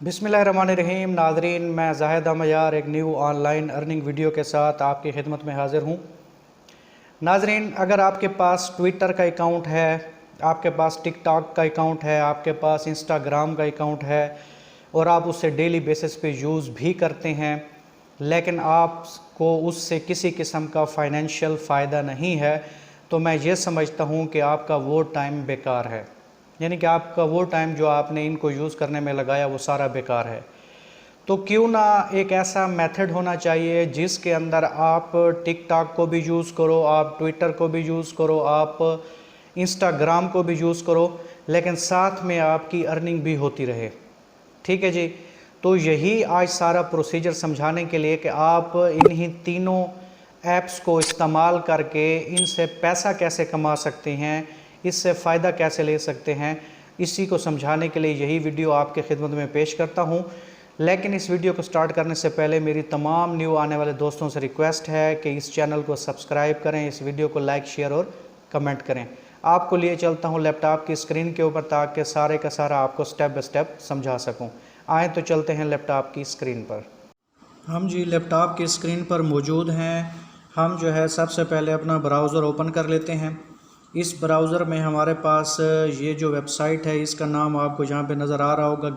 बिस्मिल्लाहिर्रहमानिर्रहीम। नाज़रीन, मैं ज़ाहिद अहमद एक न्यू ऑनलाइन अर्निंग वीडियो के साथ आपकी खिदमत में हाज़िर हूँ। नाज़रीन, अगर आपके पास ट्विटर का अकाउंट है, आपके पास टिकटॉक का अकाउंट है, आपके पास इंस्टाग्राम का अकाउंट है और आप उससे डेली बेसिस पे यूज़ भी करते हैं, लेकिन आपको उससे किसी किस्म का फ़ाइनेंशियल फ़ायदा नहीं है, तो मैं ये समझता हूँ कि आपका वो टाइम बेकार है। यानी कि आपका वो टाइम जो आपने इनको यूज़ करने में लगाया वो सारा बेकार है। तो क्यों ना एक ऐसा मेथड होना चाहिए जिसके अंदर आप टिकटॉक को भी यूज़ करो, आप ट्विटर को भी यूज़ करो, आप इंस्टाग्राम को भी यूज़ करो, लेकिन साथ में आपकी अर्निंग भी होती रहे। ठीक है जी। तो यही आज सारा प्रोसीजर समझाने के लिए कि आप इन्हीं तीनों ऐप्स को इस्तेमाल करके इनसे पैसा कैसे कमा सकते हैं, इससे फ़ायदा कैसे ले सकते हैं, इसी को समझाने के लिए यही वीडियो आपके खिदमत में पेश करता हूं। लेकिन इस वीडियो को स्टार्ट करने से पहले मेरी तमाम न्यू आने वाले दोस्तों से रिक्वेस्ट है कि इस चैनल को सब्सक्राइब करें, इस वीडियो को लाइक, शेयर और कमेंट करें। आपको लिए चलता हूं लैपटॉप की स्क्रीन के ऊपर ताकि सारे का सारा आपको स्टेप बाय स्टेप समझा सकूं। आए तो चलते हैं लैपटॉप की स्क्रीन पर। हम जी लैपटॉप की स्क्रीन पर मौजूद हैं। हम जो है सबसे पहले अपना ब्राउज़र ओपन कर लेते हैं। इस ब्राउज़र में हमारे पास ये जो वेबसाइट है, इसका नाम आपको यहाँ पे नज़र आ रहा होगा,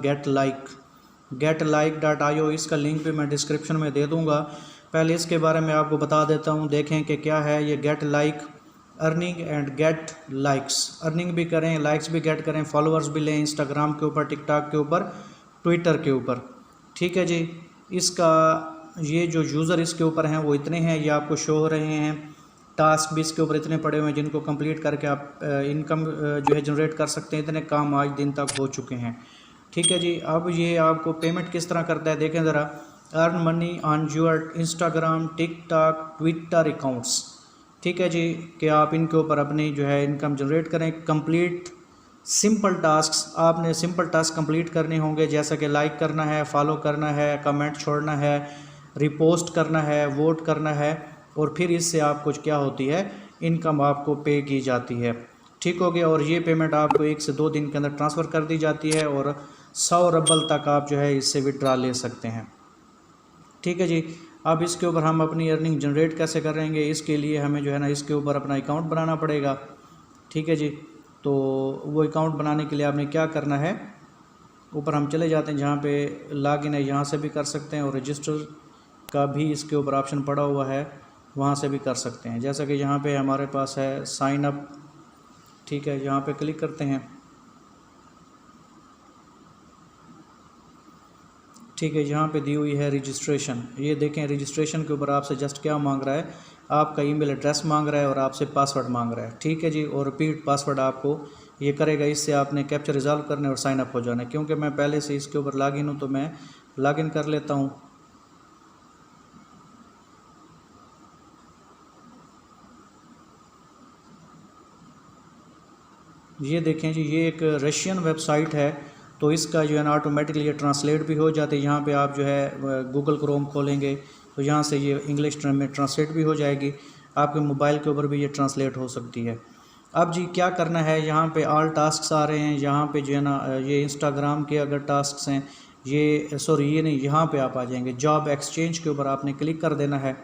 getlike.io। इसका लिंक भी मैं डिस्क्रिप्शन में दे दूँगा। पहले इसके बारे में आपको बता देता हूँ, देखें कि क्या है ये get like, earning and get likes. Earning भी करें, लाइक्स भी गेट करें, फॉलोअर्स भी लें इंस्टाग्राम के ऊपर, टिकटॉक के ऊपर, ट्विटर के ऊपर। ठीक है जी। इसका ये जो यूज़र इसके ऊपर हैं वो इतने हैं, ये आपको शो हो रहे हैं। टास्क भी इसके ऊपर इतने पड़े हुए हैं जिनको कंप्लीट करके आप इनकम जो है जनरेट कर सकते हैं। इतने काम आज दिन तक हो चुके हैं। ठीक है जी। अब ये आपको पेमेंट किस तरह करता है देखें ज़रा। Earn money on your Instagram, TikTok, Twitter accounts. ठीक है जी, कि आप इनके ऊपर अपनी जो है इनकम जनरेट करें। कंप्लीट सिंपल टास्क, आपने सिंपल टास्क कंप्लीट करने होंगे, जैसा कि लाइक करना है, फॉलो करना है, कमेंट छोड़ना है, रिपोस्ट करना है, वोट करना है, और फिर इससे आपको क्या होती है, इनकम आपको पे की जाती है। ठीक हो गया। और ये पेमेंट आपको 1 से 2 दिन के अंदर ट्रांसफ़र कर दी जाती है और 100 रबल तक आप जो है इससे विड्रा ले सकते हैं। ठीक है जी। अब इसके ऊपर हम अपनी अर्निंग जनरेट कैसे करेंगे, इसके लिए हमें जो है ना इसके ऊपर अपना अकाउंट बनाना पड़ेगा। ठीक है जी। तो वो अकाउंट बनाने के लिए आपने क्या करना है, ऊपर हम चले जाते हैं जहाँ पे लॉगिन है, यहाँ से भी कर सकते हैं, और रजिस्टर का भी इसके ऊपर ऑप्शन पड़ा हुआ है, वहाँ से भी कर सकते हैं। जैसा कि यहाँ पे हमारे पास है साइन अप। ठीक है, यहाँ पे क्लिक करते हैं। ठीक है, यहाँ पे दी हुई है रजिस्ट्रेशन। ये देखें, रजिस्ट्रेशन के ऊपर आपसे जस्ट क्या मांग रहा है, आपका ईमेल एड्रेस मांग रहा है और आपसे पासवर्ड मांग रहा है। ठीक है जी। और रिपीट पासवर्ड आपको ये करेगा। इससे आपने कैप्चर रिजॉल्व करने और साइन अप हो जाना है। क्योंकि मैं पहले से इसके ऊपर लॉगिन हूँ तो मैं लॉगिन कर लेता हूँ। ये देखें जी, ये एक रशियन वेबसाइट है, तो इसका जो है ना ऑटोमेटिकली ये ट्रांसलेट भी हो जाते हैं। यहाँ पे आप जो है गूगल क्रोम खोलेंगे तो यहाँ से ये इंग्लिश में ट्रांसलेट भी हो जाएगी। आपके मोबाइल के ऊपर भी ये ट्रांसलेट हो सकती है। अब जी क्या करना है, यहाँ पे ऑल टास्क्स आ रहे हैं, यहाँ पे जो है ना ये इंस्टाग्राम के अगर टास्क्स हैं, ये सॉरी ये नहीं, यहाँ पे आप आ जाएंगे जॉब एक्सचेंज के ऊपर आपने क्लिक कर देना है।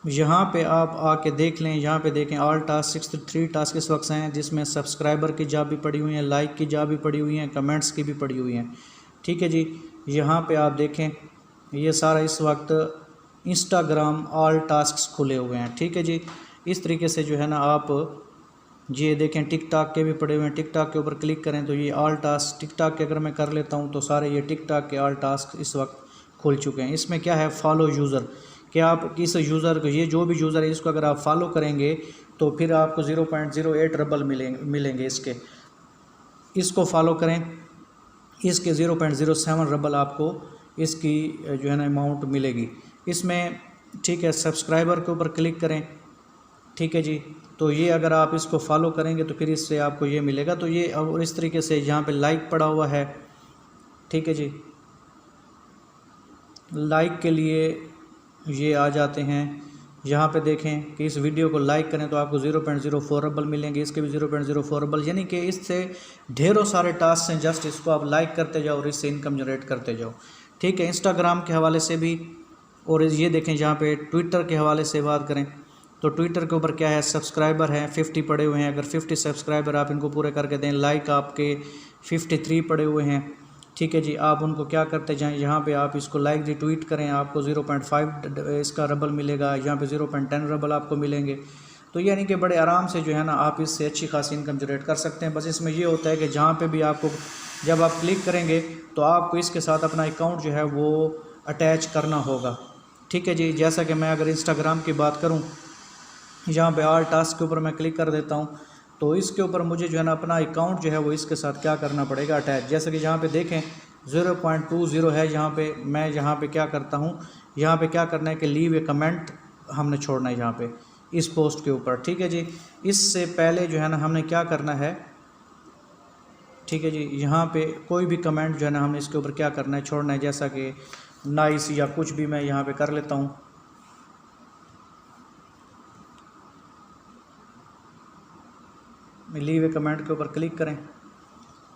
यहाँ पे आप आके देख लें, यहाँ पे देखें ऑल टास्क 63 टास्क इस वक्त हैं, जिसमें सब्सक्राइबर की जॉब भी पड़ी हुई हैं, लाइक की जॉब भी पड़ी हुई हैं, कमेंट्स की भी पड़ी हुई हैं। ठीक है जी। यहाँ पे आप देखें, ये सारा इस वक्त इंस्टाग्राम ऑल टास्क खुले हुए हैं। ठीक है जी। इस तरीके से जो है ना आप ये देखें टिकटॉक के भी पड़े हुए हैं। टिकटॉक के ऊपर क्लिक करें तो ये ऑल टास्क टिकटॉक के अगर मैं कर लेता हूँ तो सारे ये टिकटॉक के ऑल टास्क इस वक्त खुल चुके हैं। इसमें क्या है, फॉलो यूज़र, कि आप किस यूज़र को, ये जो भी यूज़र है इसको अगर आप फॉलो करेंगे तो फिर आपको 0.08 रबल मिलेंगे इसके। इसको फॉलो करें, इसके 0.07 रबल आपको इसकी जो है ना अमाउंट मिलेगी इसमें। ठीक है, सब्सक्राइबर के ऊपर क्लिक करें। ठीक है जी। तो ये अगर आप इसको फॉलो करेंगे तो फिर इससे आपको ये मिलेगा। तो ये और इस तरीके से यहाँ पे लाइक पड़ा हुआ है। ठीक है जी। लाइक के लिए ये आ जाते हैं, यहाँ पे देखें कि इस वीडियो को लाइक करें तो आपको 0.04 रबल मिलेंगे, इसके भी 0.04 रबल, यानी कि इससे ढेरों सारे टास्क हैं। जस्ट इसको आप लाइक करते जाओ और इससे इनकम जनरेट करते जाओ, ठीक है। इंस्टाग्राम के हवाले से भी, और ये देखें यहाँ पे ट्विटर के हवाले से बात करें तो ट्विटर के ऊपर क्या है, सब्सक्राइबर हैं 50 पड़े हुए हैं। अगर 50 सब्सक्राइबर आप इनको पूरे करके दें, लाइक आपके 53 पड़े हुए हैं, ठीक है जी। आप उनको क्या करते जाएं, यहाँ पे आप इसको लाइक दी ट्वीट करें, आपको 0.5 इसका रबल मिलेगा, यहाँ पे 0.10 रबल आपको मिलेंगे। तो यानी कि बड़े आराम से जो है ना आप इससे अच्छी खासी इनकम जनरेट कर सकते हैं। बस इसमें ये होता है कि जहाँ पे भी आपको, जब आप क्लिक करेंगे तो आपको इसके साथ अपना अकाउंट जो है वो अटैच करना होगा, ठीक है जी। जैसा कि मैं अगर इंस्टाग्राम की बात करूँ, यहाँ पे ऑल टास्क के ऊपर मैं क्लिक कर देता हूँ, तो इसके ऊपर मुझे जो है ना अपना अकाउंट जो है वो इसके साथ क्या करना पड़ेगा, अटैच। जैसे कि यहाँ पे देखें 0.20 है, यहाँ पे मैं यहाँ पे क्या करता हूँ, यहाँ पे क्या करना है कि लीव ए कमेंट हमने छोड़ना है यहाँ पे इस पोस्ट के ऊपर, ठीक है जी। इससे पहले जो है ना हमने क्या करना है, ठीक है जी, यहाँ पे कोई भी कमेंट जो है ना हमने इसके ऊपर क्या करना है, छोड़ना है। जैसा कि नाइस या कुछ भी मैं यहाँ पे कर लेता हूँ, लीव ए कमेंट के ऊपर क्लिक करें,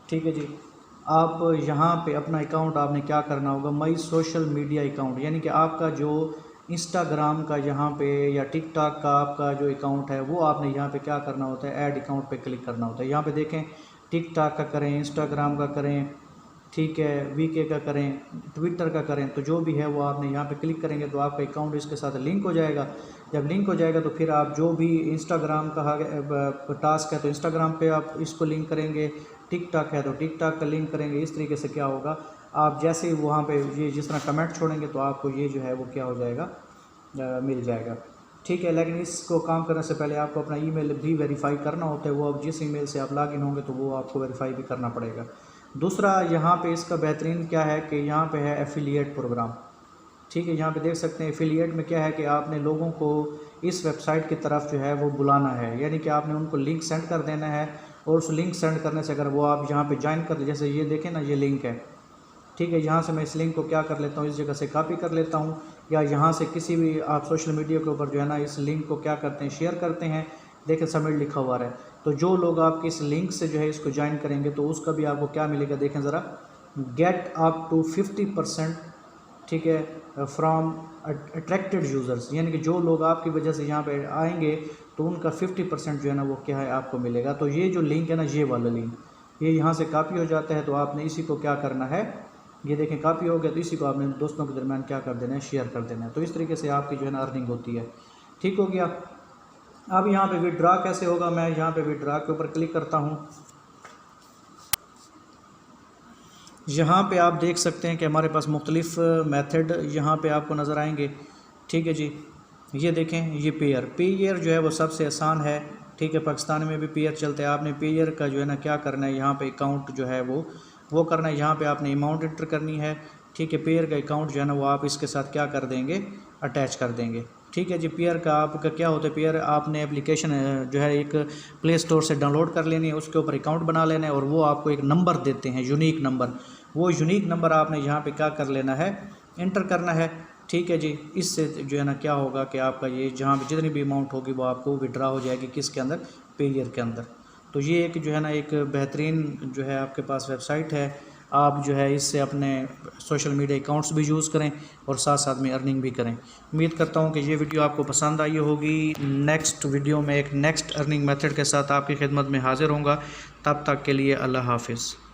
ठीक है जी। आप यहाँ पे अपना अकाउंट आपने क्या करना होगा, माई सोशल मीडिया अकाउंट, यानी कि आपका जो इंस्टाग्राम का यहाँ पे या टिकटॉक का आपका जो अकाउंट है वो आपने यहाँ पे क्या करना होता है, ऐड अकाउंट पे क्लिक करना होता है। यहाँ पे देखें टिकटॉक का करें, इंस्टाग्राम का करें, ठीक है, वीके का करें, ट्विटर का करें, तो जो भी है वो आपने यहाँ पे क्लिक करेंगे तो आपका अकाउंट इसके साथ लिंक हो जाएगा। जब लिंक हो जाएगा तो फिर आप जो भी इंस्टाग्राम का टास्क है तो इंस्टाग्राम पे आप इसको लिंक करेंगे, टिकटॉक है तो टिकटॉक का लिंक करेंगे। इस तरीके से क्या होगा, आप जैसे ही वहाँ पे ये जिस तरह कमेंट छोड़ेंगे तो आपको ये जो है वो क्या हो जाएगा, मिल जाएगा, ठीक है। लेकिन इसको काम करने से पहले आपको अपना ईमेल भी वेरीफाई करना होता है। वो अब जिस ईमेल से आप लॉगिन होंगे तो वो आपको वेरीफाई भी करना पड़ेगा। दूसरा यहाँ पे इसका बेहतरीन क्या है कि यहाँ पे है एफिलिएट प्रोग्राम, ठीक है। यहाँ पे देख सकते हैं एफिलिएट में क्या है कि आपने लोगों को इस वेबसाइट की तरफ जो है वो बुलाना है, यानी कि आपने उनको लिंक सेंड कर देना है, और उस लिंक सेंड करने से अगर वो आप यहाँ पे ज्वाइन कर ले, जैसे ये देखें ना ये लिंक है, ठीक है। यहाँ से मैं इस लिंक को क्या कर लेता हूँ, इस जगह से कॉपी कर लेता हूँ, या यहाँ से किसी भी आप सोशल मीडिया के ऊपर जो है ना इस लिंक को क्या करते हैं, शेयर करते हैं। देखें सबमिट लिखा हुआ है, तो जो लोग आपके इस लिंक से जो है इसको ज्वाइन करेंगे तो उसका भी आपको क्या मिलेगा, देखें ज़रा, गेट अप टू 50%, ठीक है, फ्रॉम अट्रैक्टेड यूज़र्स, यानी कि जो लोग आपकी वजह से यहाँ पे आएंगे तो उनका 50% जो है ना वो क्या है आपको मिलेगा। तो ये जो लिंक है ना, ये वाला लिंक, ये यहाँ से कॉपी हो जाता है, तो आपने इसी को क्या करना है, ये देखें कॉपी हो गया, तो इसी को आपने दोस्तों के दरमियान क्या कर देना है, शेयर कर देना है। तो इस तरीके से आपकी जो है ना अर्निंग होती है, ठीक हो गया। अब यहाँ पे विड्रॉ कैसे होगा, मैं यहाँ पे विड्रॉ के ऊपर क्लिक करता हूँ। यहाँ पे आप देख सकते हैं कि हमारे पास मुख्तलिफ मेथड यहाँ पे आपको नज़र आएंगे, ठीक है जी। ये देखें, ये पेयर जो है वो सबसे आसान है, ठीक है। पाकिस्तान में भी पेयर चलते हैं। आपने पेयर का जो है ना क्या करना है, यहाँ पे अकाउंट जो है वो करना है, यहाँ पे आपने अमाउंट एंटर करनी है, ठीक है। पेयर का अकाउंट जो है ना वो आप इसके साथ क्या कर देंगे, अटैच कर देंगे, ठीक है जी। पेयर का आपका क्या होता है, पेयर आपने एप्लीकेशन जो है एक प्ले स्टोर से डाउनलोड कर लेनी है, उसके ऊपर अकाउंट बना लेना है, और वो आपको एक नंबर देते हैं, यूनिक नंबर। वो यूनिक नंबर आपने यहाँ पे क्या कर लेना है, एंटर करना है, ठीक है जी। इससे जो है ना क्या होगा कि आपका ये जहाँ भी जितनी भी अमाउंट होगी वो आपको विड्रा हो जाएगी, किसके अंदर, पेयर के अंदर। तो ये एक जो है ना एक बेहतरीन जो है आपके पास वेबसाइट है। आप जो है इससे अपने सोशल मीडिया अकाउंट्स भी यूज़ करें और साथ साथ में अर्निंग भी करें। उम्मीद करता हूँ कि ये वीडियो आपको पसंद आई होगी। नेक्स्ट वीडियो में एक नेक्स्ट अर्निंग मेथड के साथ आपकी खिदमत में हाज़िर होऊंगा। तब तक के लिए अल्लाह हाफिज़।